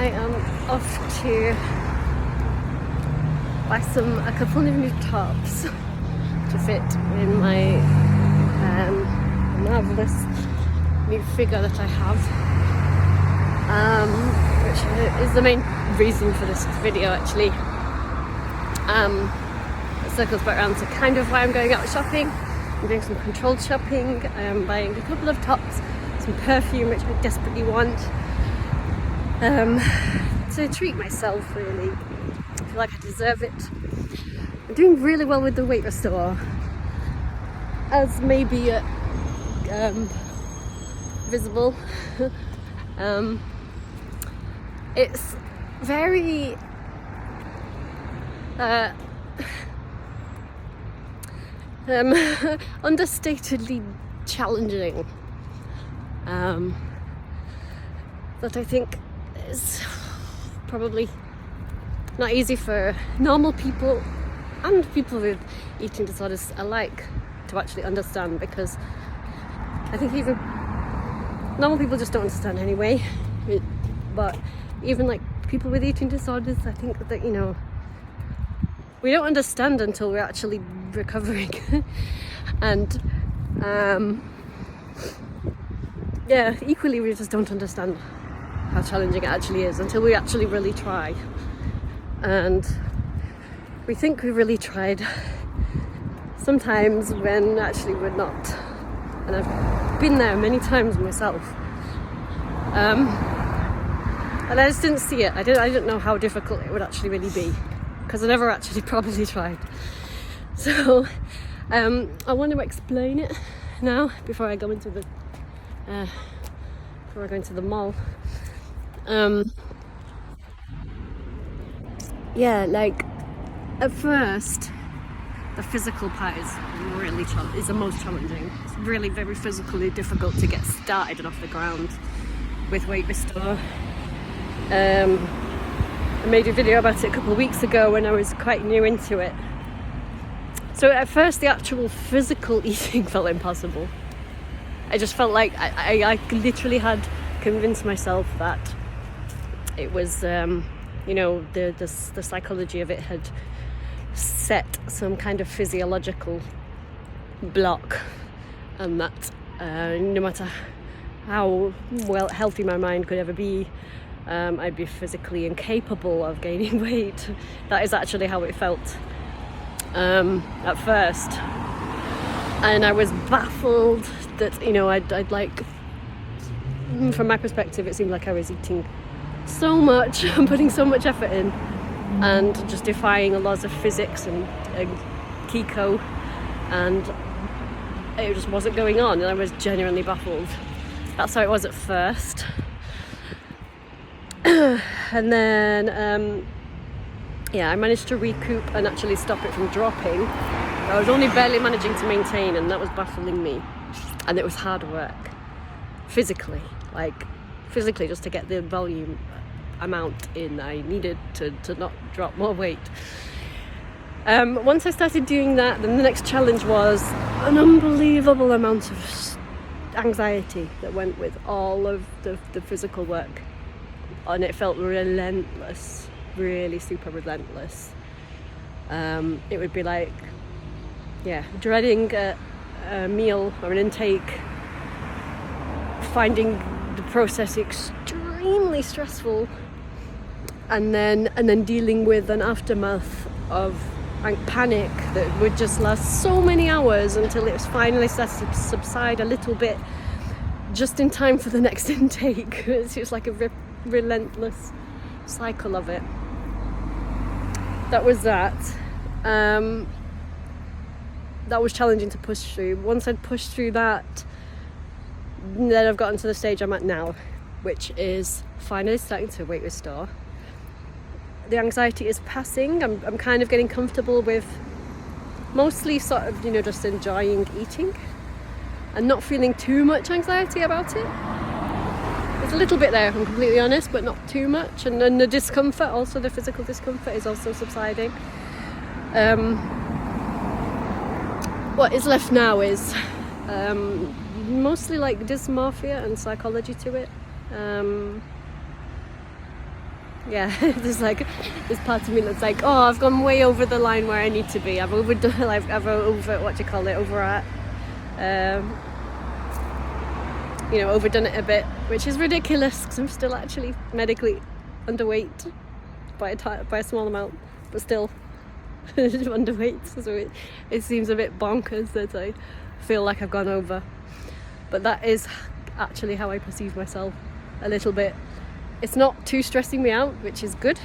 am off to buy a couple of new tops to fit in my marvellous new figure that I have, which is the main reason for this video actually. It circles back around to kind of why I'm going out shopping. I'm doing some controlled shopping. I'm buying a couple of tops, some perfume which I desperately want, to treat myself really. I feel like I deserve it. I'm doing really well with the weight restore, as maybe visible. It's very understatedly challenging, that I think is probably not easy for normal people and people with eating disorders alike to actually understand, because I think even normal people just don't understand anyway. But even like people with eating disorders, I think that, you know, we don't understand until we're actually recovering. And yeah, equally we just don't understand how challenging it actually is until we actually really try. And we think we really tried sometimes when actually we're not. And I've been there many times myself. And I just didn't see it. I didn't know how difficult it would actually really be, because I never actually properly tried. So I want to explain it now before I go into the mall. Yeah, like at first the physical part is really is the most challenging. It's really very physically difficult to get started and off the ground with weight restore. I made a video about it a couple of weeks ago when I was quite new into it. So at first the actual physical eating felt impossible. I just felt like I literally had convinced myself that it was, you know, the psychology of it had set some kind of physiological block, and that no matter how well healthy my mind could ever be, I'd be physically incapable of gaining weight. That is actually how it felt at first, and I was baffled that, you know, I'd like, from my perspective, it seemed like I was eating so much and putting so much effort in and just defying the laws of physics and Kiko, and it just wasn't going on, and I was genuinely baffled. That's how it was at first. And then yeah, I managed to recoup and actually stop it from dropping. I was only barely managing to maintain, and that was baffling me. And it was hard work, physically just to get the volume amount in I needed to not drop more weight. Once I started doing that, then the next challenge was an unbelievable amount of anxiety that went with all of the physical work. And it felt relentless, really super relentless. It would be like, yeah, dreading a meal or an intake, finding the process extremely stressful, and then dealing with an aftermath of panic that would just last so many hours until it was finally started to subside a little bit, just in time for the next intake. It's just like a relentless cycle of it. That was that. That was challenging to push through. Once I'd pushed through that, then I've gotten to the stage I'm at now, which is finally starting to weight restore. The anxiety is passing. I'm kind of getting comfortable with mostly sort of, you know, just enjoying eating and not feeling too much anxiety about it. There's a little bit there, if I'm completely honest, but not too much. And then the discomfort, also the physical discomfort, is also subsiding. What is left now is mostly like dysmorphia and psychology to it. yeah, there's like this part of me that's like, oh, I've gone way over the line where I need to be. I've overdone, like, overdone it a bit, which is ridiculous because I'm still actually medically underweight by a small amount, but still underweight. So it seems a bit bonkers that I feel like I've gone over. But that is actually how I perceive myself a little bit. It's not too stressing me out, which is good,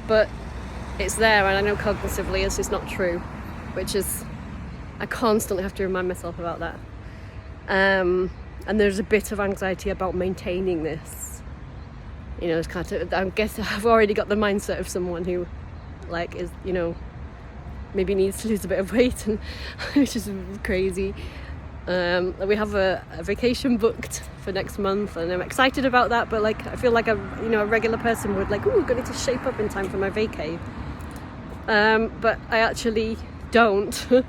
but it's there, and I know cognitively it's just not true, which is, I constantly have to remind myself about that. And there's a bit of anxiety about maintaining this. You know, it's kind of, I guess I've already got the mindset of someone who, like, is, you know, maybe needs to lose a bit of weight, and which is crazy. We have a vacation booked for next month, and I'm excited about that, but like I feel like a regular person would like, ooh, I need to shape up in time for my vacay. But I actually don't.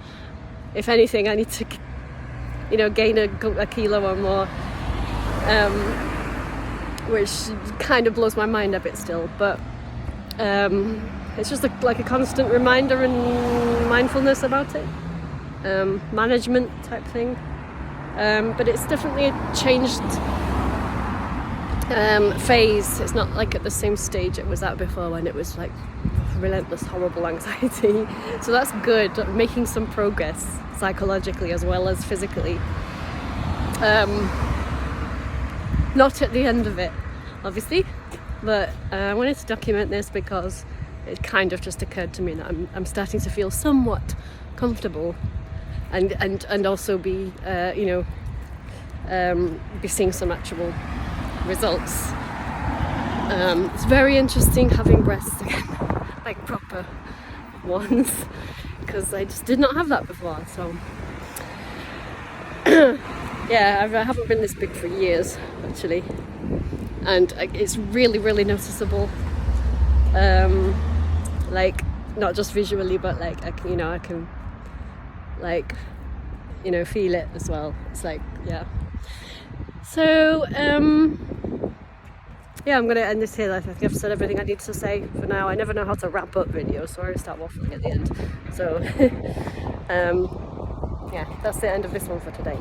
If anything, I need to, gain a kilo or more, which kind of blows my mind a bit still, but it's just like a constant reminder and mindfulness about it. Management type thing, but it's definitely a changed phase. It's not like at the same stage it was at before, when it was like relentless, horrible anxiety. So that's good. Making some progress psychologically as well as physically. Not at the end of it, obviously, but I wanted to document this because it kind of just occurred to me that I'm starting to feel somewhat comfortable. And also be seeing some actual results. It's very interesting having breasts again, like proper ones, because I just did not have that before. So yeah, I haven't been this big for years actually, and it's really, really noticeable. Like not just visually, but like I can feel it as well. It's like, yeah. So I'm gonna end this here. I think I've said everything I need to say for now. I never know how to wrap up videos, so I always start waffling at the end. So yeah, that's the end of this one for today.